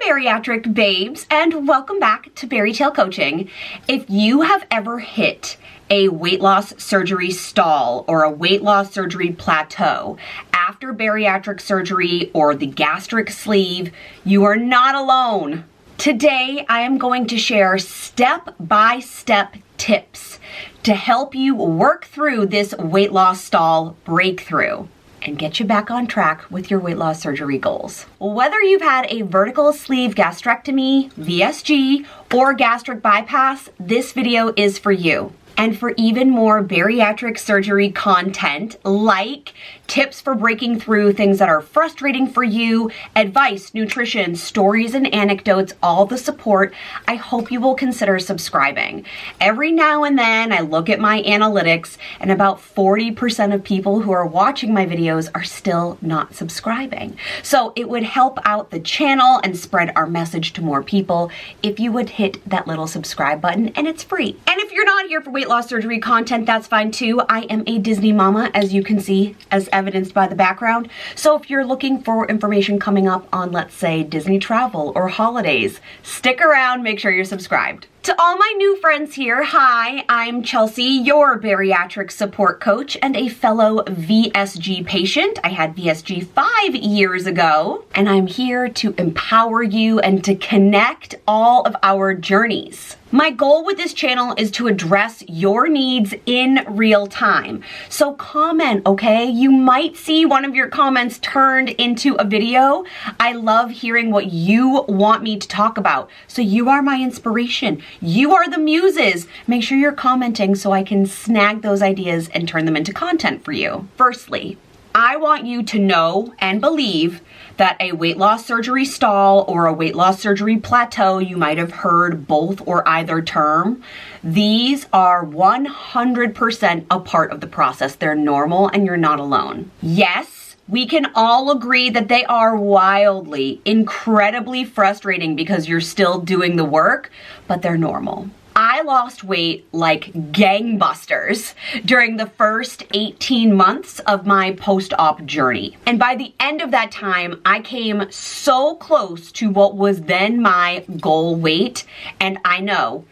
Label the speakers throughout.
Speaker 1: bariatric babes, and welcome back to Berry Tail Coaching. If you have ever hit a weight loss surgery stall or a weight loss surgery plateau after bariatric surgery or the gastric sleeve, you are not alone. Today, I am going to share step-by-step tips to help you work through this weight loss stall breakthrough and get you back on track with your weight loss surgery goals. Whether you've had a vertical sleeve gastrectomy, VSG, or gastric bypass, this video is for you. And for even more bariatric surgery content, like tips for breaking through things that are frustrating for you, advice, nutrition, stories, and anecdotes, all the support, I hope you will consider subscribing. Every now and then I look at my analytics and about 40% of people who are watching my videos are still not subscribing. So it would help out the channel and spread our message to more people if you would hit that little subscribe button, and it's free. And if you're not here for weight loss surgery content, that's fine too. I am a Disney mama, as you can see, as evidenced by the background. So if you're looking for information coming up on, let's say, Disney travel or holidays, stick around, make sure you're subscribed. To all my new friends here, hi, I'm Chelsea, your bariatric support coach and a fellow VSG patient. I had VSG 5 years ago, and I'm here to empower you and to connect all of our journeys. My goal with this channel is to address your needs in real time. So comment, okay? You might see one of your comments turned into a video. I love hearing what you want me to talk about. So you are my inspiration. You are the muses. Make sure you're commenting so I can snag those ideas and turn them into content for you. Firstly, I want you to know and believe that a weight loss surgery stall or a weight loss surgery plateau, you might have heard both or either term, these are 100% a part of the process. They're normal and you're not alone. Yes, we can all agree that they are wildly, incredibly frustrating because you're still doing the work, but they're normal. I lost weight like gangbusters during the first 18 months of my post-op journey. And by the end of that time, I came so close to what was then my goal weight. And I know,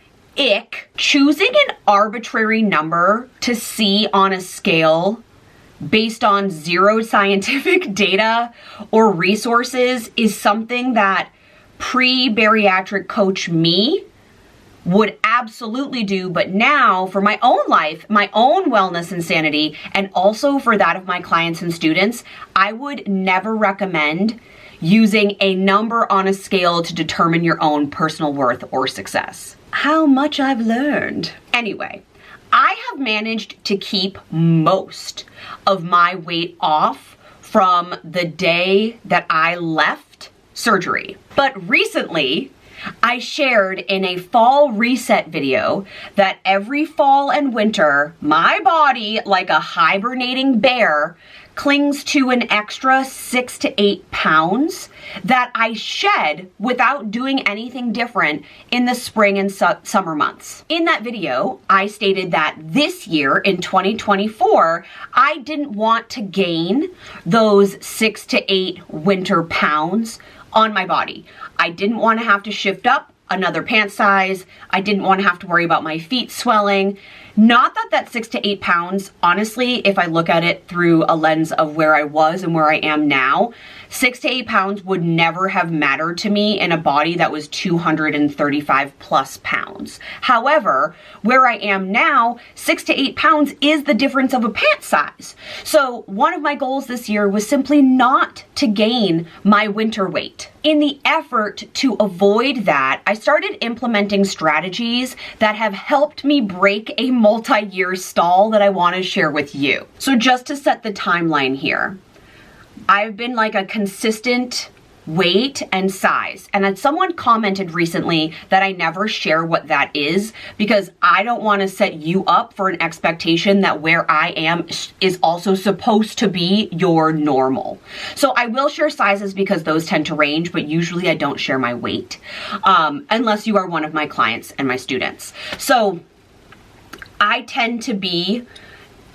Speaker 1: choosing an arbitrary number to see on a scale based on zero scientific data or resources is something that pre-bariatric coach me would absolutely do, but now for my own life, my own wellness and sanity, and also for that of my clients and students, I would never recommend using a number on a scale to determine your own personal worth or success. How much I've learned. Anyway, I have managed to keep most of my weight off from the day that I left surgery. But recently, I shared in a fall reset video that every fall and winter, my body, like a hibernating bear, clings to an extra 6 to 8 pounds that I shed without doing anything different in the spring and summer months. In that video, I stated that this year in 2024, I didn't want to gain those 6 to 8 winter pounds on my body. I didn't want to have to shift up another pant size. I didn't want to have to worry about my feet swelling. Not that 6 to 8 pounds, honestly, if I look at it through a lens of where I was and where I am now, 6 to 8 pounds would never have mattered to me in a body that was 235 plus pounds. However, where I am now, 6 to 8 pounds is the difference of a pant size. So one of my goals this year was simply not to gain my winter weight. In the effort to avoid that, I started implementing strategies that have helped me break a multi-year stall that I want to share with you. So just to set the timeline here, I've been like a consistent weight and size. And then someone commented recently that I never share what that is because I don't want to set you up for an expectation that where I am is also supposed to be your normal. So I will share sizes because those tend to range, but usually I don't share my weight unless you are one of my clients and my students. So I tend to be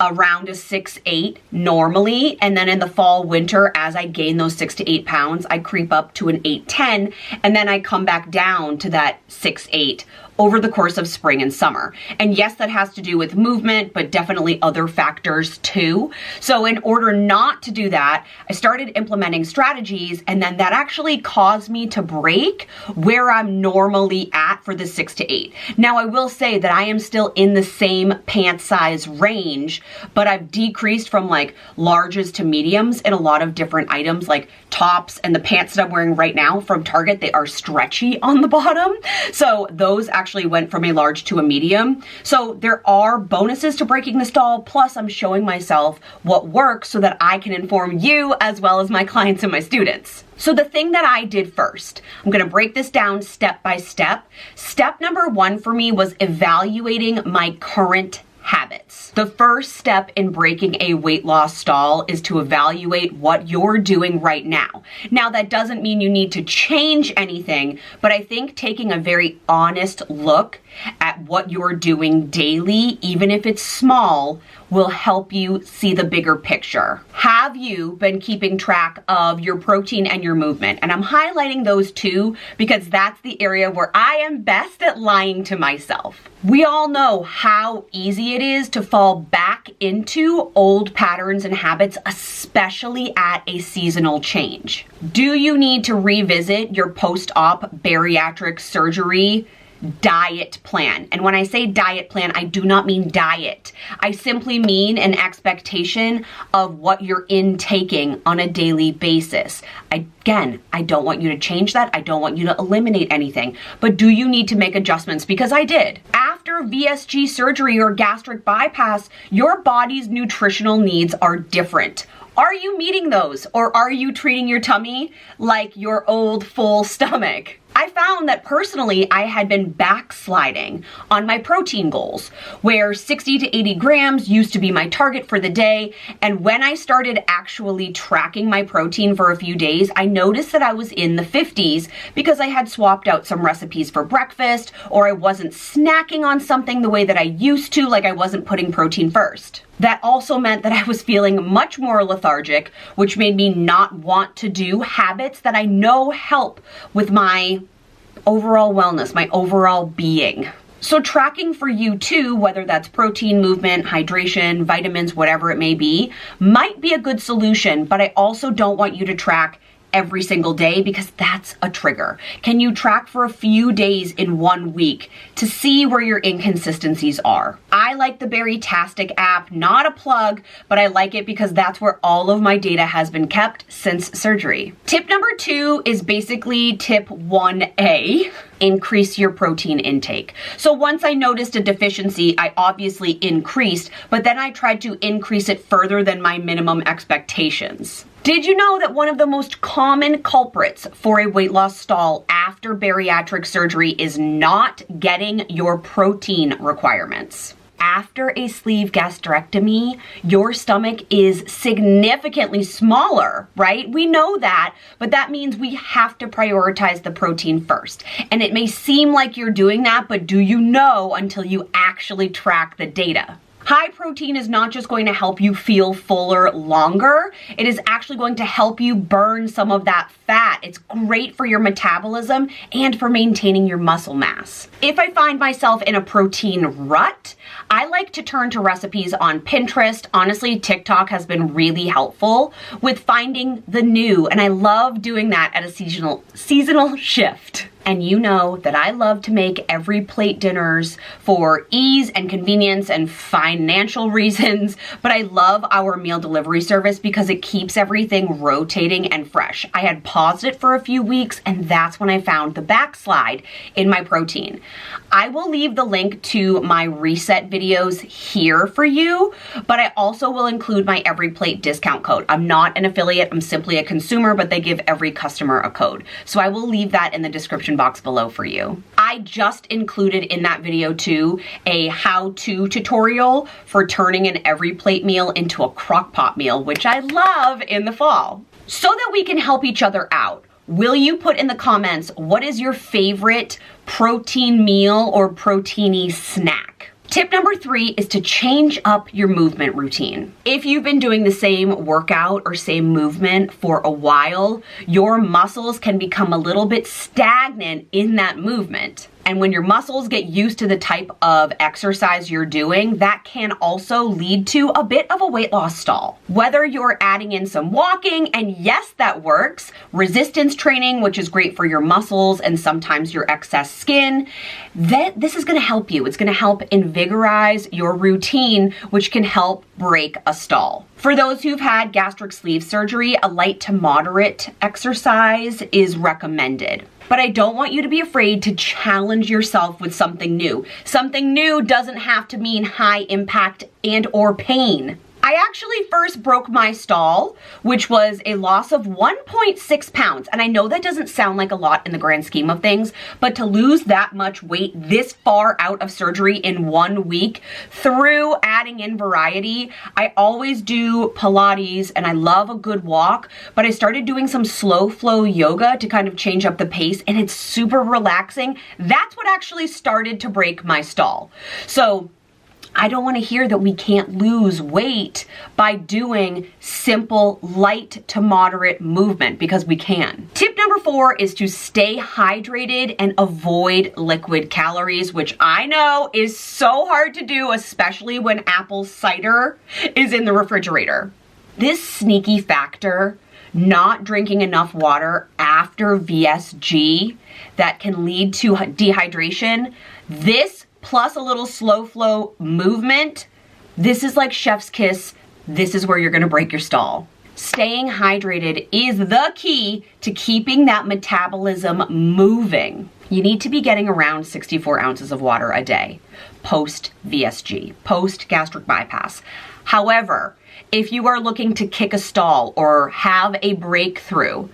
Speaker 1: around a 6'8" normally, and then in the fall, winter, as I gain those 6 to 8 pounds, I creep up to an 8'10", and then I come back down to that 6'8" over the course of spring and summer. And yes, that has to do with movement, but definitely other factors too. So in order not to do that, I started implementing strategies, and then that actually caused me to break where I'm normally at for the 6 to 8. Now, I will say that I am still in the same pant size range, but I've decreased from like larges to mediums in a lot of different items, like tops, and the pants that I'm wearing right now from Target, they are stretchy on the bottom. So those actually went from a large to a medium. So there are bonuses to breaking the stall, plus I'm showing myself what works so that I can inform you as well as my clients and my students. So the thing that I did first, I'm gonna break this down step by step. Step number 1 for me was evaluating my current habits. The first step in breaking a weight loss stall is to evaluate what you're doing right now. Now, that doesn't mean you need to change anything, but I think taking a very honest look at what you're doing daily, even if it's small, will help you see the bigger picture. Have you been keeping track of your protein and your movement? And I'm highlighting those two because that's the area where I am best at lying to myself. We all know how easy it is to fall back into old patterns and habits, especially at a seasonal change. Do you need to revisit your post-op bariatric surgery diet plan? And when I say diet plan, I do not mean diet. I simply mean an expectation of what you're intaking on a daily basis. Again, I don't want you to change that. I don't want you to eliminate anything. But do you need to make adjustments? Because I did. After VSG surgery or gastric bypass, your body's nutritional needs are different. Are you meeting those, or are you treating your tummy like your old full stomach? I found that personally I had been backsliding on my protein goals, where 60 to 80 grams used to be my target for the day. And when I started actually tracking my protein for a few days, I noticed that I was in the 50s because I had swapped out some recipes for breakfast, or I wasn't snacking on something the way that I used to, like I wasn't putting protein first. That also meant that I was feeling much more lethargic, which made me not want to do habits that I know help with my overall wellness, my overall being. So tracking for you too, whether that's protein, movement, hydration, vitamins, whatever it may be, might be a good solution, but I also don't want you to track every single day because that's a trigger. Can you track for a few days in 1 week to see where your inconsistencies are? I like the Bariatric app, not a plug, but I like it because that's where all of my data has been kept since surgery. Tip number 2 is basically tip 1A. Increase your protein intake. So once I noticed a deficiency, I obviously increased, but then I tried to increase it further than my minimum expectations. Did you know that one of the most common culprits for a weight loss stall after bariatric surgery is not getting your protein requirements? After a sleeve gastrectomy, your stomach is significantly smaller, right? We know that, but that means we have to prioritize the protein first. And it may seem like you're doing that, but do you know until you actually track the data? High protein is not just going to help you feel fuller longer, it is actually going to help you burn some of that fat. It's great for your metabolism and for maintaining your muscle mass. If I find myself in a protein rut, I like to turn to recipes on Pinterest. Honestly, TikTok has been really helpful with finding the new, and I love doing that at a seasonal shift. And you know that I love to make EveryPlate dinners for ease and convenience and financial reasons, but I love our meal delivery service because it keeps everything rotating and fresh. I had paused it for a few weeks, and that's when I found the backslide in my protein. I will leave the link to my reset videos here for you, but I also will include my EveryPlate discount code. I'm not an affiliate, I'm simply a consumer, but they give every customer a code. So I will leave that in the description box below for you. I just included in that video too a how-to tutorial for turning an EveryPlate meal into a crock pot meal, which I love in the fall. So that we can help each other out, will you put in the comments what is your favorite protein meal or proteiny snack? Tip number 3 is to change up your movement routine. If you've been doing the same workout or same movement for a while, your muscles can become a little bit stagnant in that movement. And when your muscles get used to the type of exercise you're doing, that can also lead to a bit of a weight loss stall. Whether you're adding in some walking, and yes, that works, resistance training, which is great for your muscles and sometimes your excess skin, this is gonna help you. It's gonna help invigorize your routine, which can help break a stall. For those who've had gastric sleeve surgery, a light to moderate exercise is recommended. But I don't want you to be afraid to challenge yourself with something new. Something new doesn't have to mean high impact and or pain. I actually first broke my stall, which was a loss of 1.6 pounds. And I know that doesn't sound like a lot in the grand scheme of things, but to lose that much weight this far out of surgery in 1 week through adding in variety, I always do Pilates and I love a good walk, but I started doing some slow flow yoga to kind of change up the pace, and it's super relaxing. That's what actually started to break my stall. So I don't want to hear that we can't lose weight by doing simple light to moderate movement, because we can. Tip number 4 is to stay hydrated and avoid liquid calories, which I know is so hard to do, especially when apple cider is in the refrigerator. This sneaky factor, not drinking enough water after VSG, that can lead to dehydration. This plus a little slow flow movement, this is like chef's kiss. This is where you're gonna break your stall. Staying hydrated is the key to keeping that metabolism moving. You need to be getting around 64 ounces of water a day, post VSG, post gastric bypass. However, if you are looking to kick a stall or have a breakthrough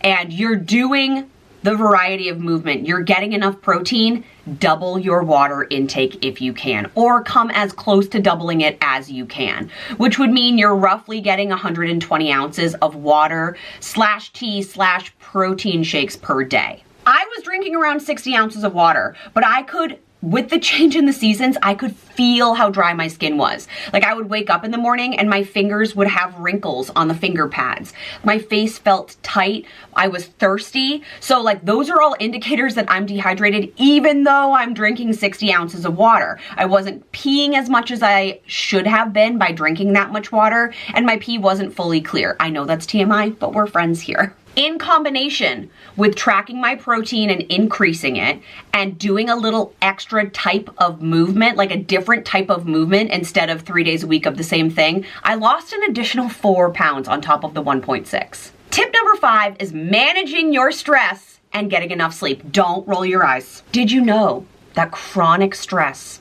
Speaker 1: and you're doing the variety of movement, you're getting enough protein, double your water intake if you can, or come as close to doubling it as you can, which would mean you're roughly getting 120 ounces of water / tea / protein shakes per day. I was drinking around 60 ounces of water, but I could, with the change in the seasons, I could feel how dry my skin was. Like, I would wake up in the morning and my fingers would have wrinkles on the finger pads. My face felt tight. I was thirsty. So like, those are all indicators that I'm dehydrated, even though I'm drinking 60 ounces of water. I wasn't peeing as much as I should have been by drinking that much water, and my pee wasn't fully clear. I know that's TMI, but we're friends here. In combination with tracking my protein and increasing it and doing a little extra type of movement, like a different type of movement instead of 3 days a week of the same thing, I lost an additional 4 pounds on top of the 1.6. Tip number 5 is managing your stress and getting enough sleep. Don't roll your eyes. Did you know that chronic stress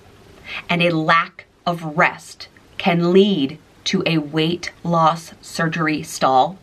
Speaker 1: and a lack of rest can lead to a weight loss surgery stall?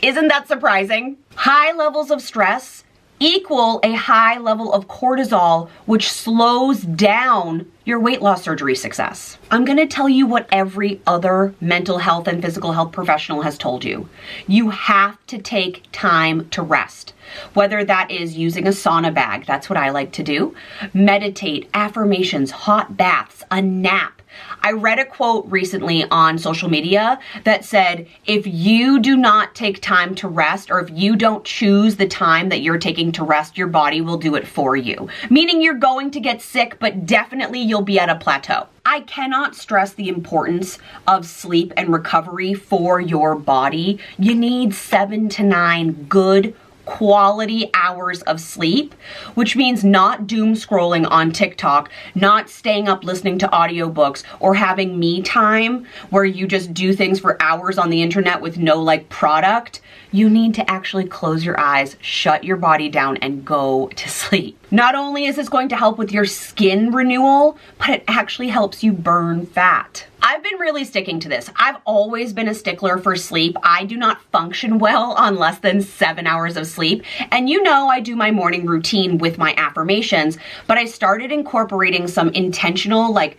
Speaker 1: Isn't that surprising? High levels of stress equal a high level of cortisol, which slows down your weight loss surgery success. I'm gonna tell you what every other mental health and physical health professional has told you. You have to take time to rest. Whether that is using a sauna bag, that's what I like to do, meditate, affirmations, hot baths, a nap. I read a quote recently on social media that said, if you do not take time to rest, or if you don't choose the time that you're taking to rest, your body will do it for you. Meaning you're going to get sick, but definitely you'll be at a plateau. I cannot stress the importance of sleep and recovery for your body. You need 7 to 9 good quality hours of sleep, which means not doom scrolling on TikTok, not staying up listening to audiobooks, or having me time where you just do things for hours on the internet with no like product. You need to actually close your eyes, shut your body down, and go to sleep. Not only is this going to help with your skin renewal, but it actually helps you burn fat. I've been really sticking to this. I've always been a stickler for sleep. I do not function well on less than 7 hours of sleep. And you know, I do my morning routine with my affirmations, but I started incorporating some intentional like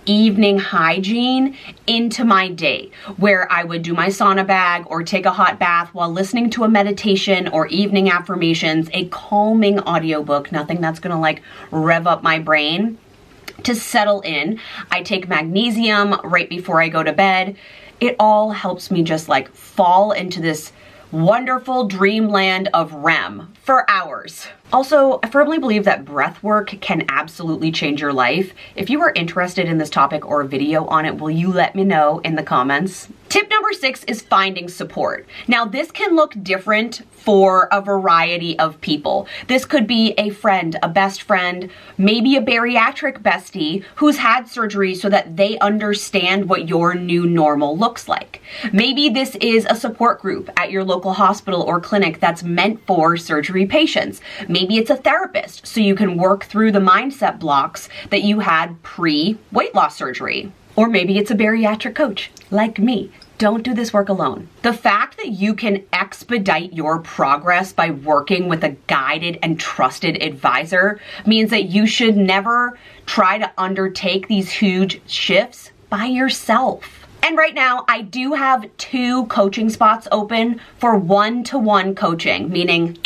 Speaker 1: evening hygiene into my day, where I would do my sauna bag or take a hot bath while listening to a meditation or evening affirmations, a calming audiobook, nothing that's gonna like rev up my brain. to settle in. I take magnesium right before I go to bed. It all helps me just like fall into this wonderful dreamland of REM for hours. Also, I firmly believe that breath work can absolutely change your life. If you are interested in this topic or a video on it, will you let me know in the comments? Tip number 6 is finding support. Now, this can look different for a variety of people. This could be a friend, a best friend, maybe a bariatric bestie who's had surgery so that they understand what your new normal looks like. Maybe this is a support group at your local hospital or clinic that's meant for surgery patients. Maybe it's a therapist so you can work through the mindset blocks that you had pre-weight loss surgery. Or maybe it's a bariatric coach like me. Don't do this work alone. The fact that you can expedite your progress by working with a guided and trusted advisor means that you should never try to undertake these huge shifts by yourself. And right now, I do have 2 coaching spots open for one-to-one coaching, meaning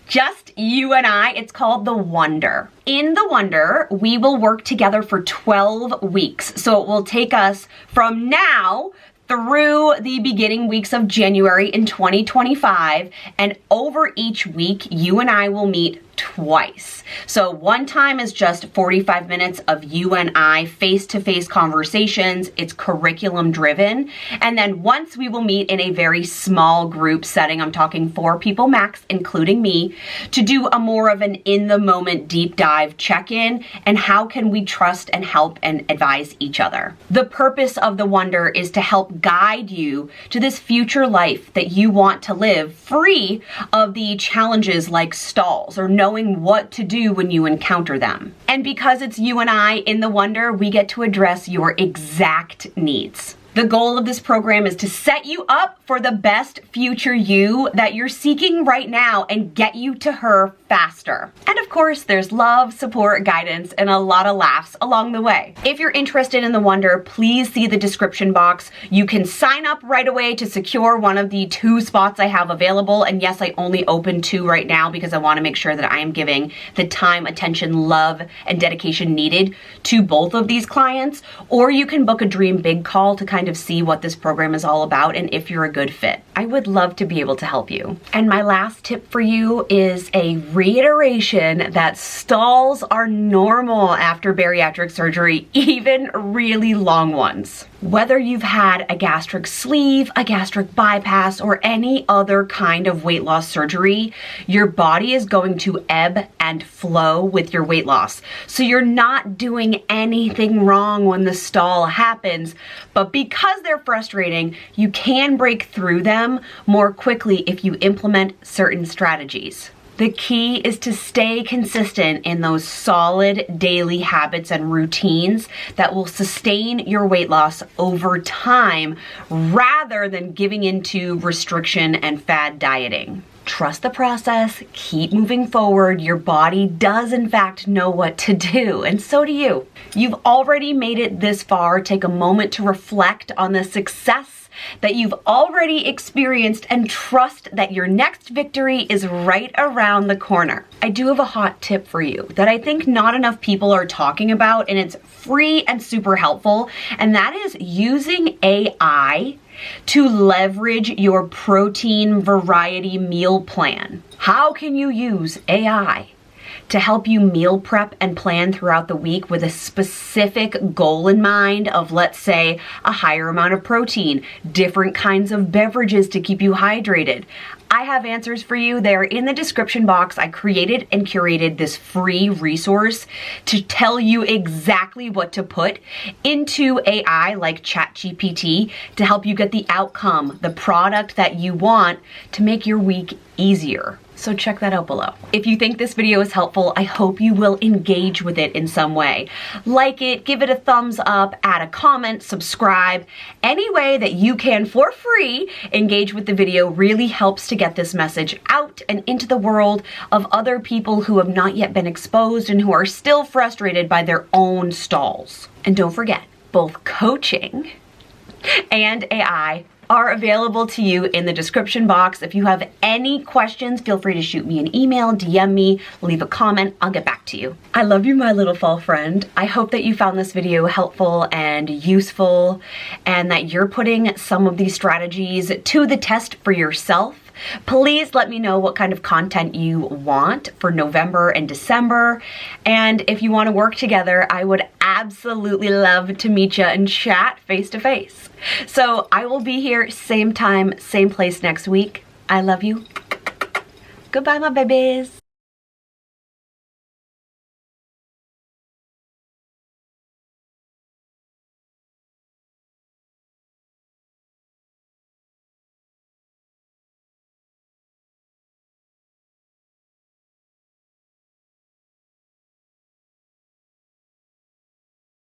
Speaker 1: just you and I. It's called The Wonder. In The Wonder, we will work together for 12 weeks. So it will take us from now through the beginning weeks of January in 2025, and over each week, you and I will meet twice. So one time is just 45 minutes of you and I face-to-face conversations. It's curriculum driven. And then once we will meet in a very small group setting, I'm talking 4 people max, including me, to do a more of an in-the-moment deep dive check-in and how can we trust and help and advise each other. The purpose of The Wonder is to help guide you to this future life that you want to live, free of the challenges like stalls or knowing what to do when you encounter them. And because it's you and I in The Wonder, we get to address your exact needs. The goal of this program is to set you up for the best future you that you're seeking right now and get you to her faster. And of course, there's love, support, guidance, and a lot of laughs along the way. If you're interested in The Wonder, please see the description box. You can sign up right away to secure one of the 2 spots I have available. And yes, I only open 2 right now because I want to make sure that I am giving the time, attention, love, and dedication needed to both of these clients. Or you can book a Dream Big call to kind of see what this program is all about and if you're a good fit. I would love to be able to help you. And my last tip for you is a reiteration that stalls are normal after bariatric surgery, even really long ones. Whether you've had a gastric sleeve, a gastric bypass, or any other kind of weight loss surgery, your body is going to ebb and flow with your weight loss. So you're not doing anything wrong when the stall happens, but because they're frustrating, you can break through them more quickly if you implement certain strategies. The key is to stay consistent in those solid daily habits and routines that will sustain your weight loss over time rather than giving into restriction and fad dieting. Trust the process, keep moving forward. Your body does in fact know what to do, and so do you. You've already made it this far. Take a moment to reflect on the success that you've already experienced and trust that your next victory is right around the corner. I do have a hot tip for you that I think not enough people are talking about, and it's free and super helpful, and that is using AI to leverage your protein variety meal plan. How can you use AI to help you meal prep and plan throughout the week with a specific goal in mind of, let's say, a higher amount of protein, different kinds of beverages to keep you hydrated? I have answers for you. They're in the description box. I created and curated this free resource to tell you exactly what to put into AI like ChatGPT to help you get the outcome, the product that you want to make your week easier. So check that out below. If you think this video is helpful, I hope you will engage with it in some way. Like it, give it a thumbs up, add a comment, subscribe. Any way that you can for free engage with the video really helps to get this message out and into the world of other people who have not yet been exposed and who are still frustrated by their own stalls. And don't forget, both coaching and AI are available to you in the description box. If you have any questions, feel free to shoot me an email, DM me, leave a comment. I'll get back to you. I love you, my little fall friend. I hope that you found this video helpful and useful, and that you're putting some of these strategies to the test for yourself. Please let me know what kind of content you want for November and December. And if you want to work together, I would absolutely love to meet you and chat face to face. So I will be here same time, same place next week. I love you. Goodbye, my babies.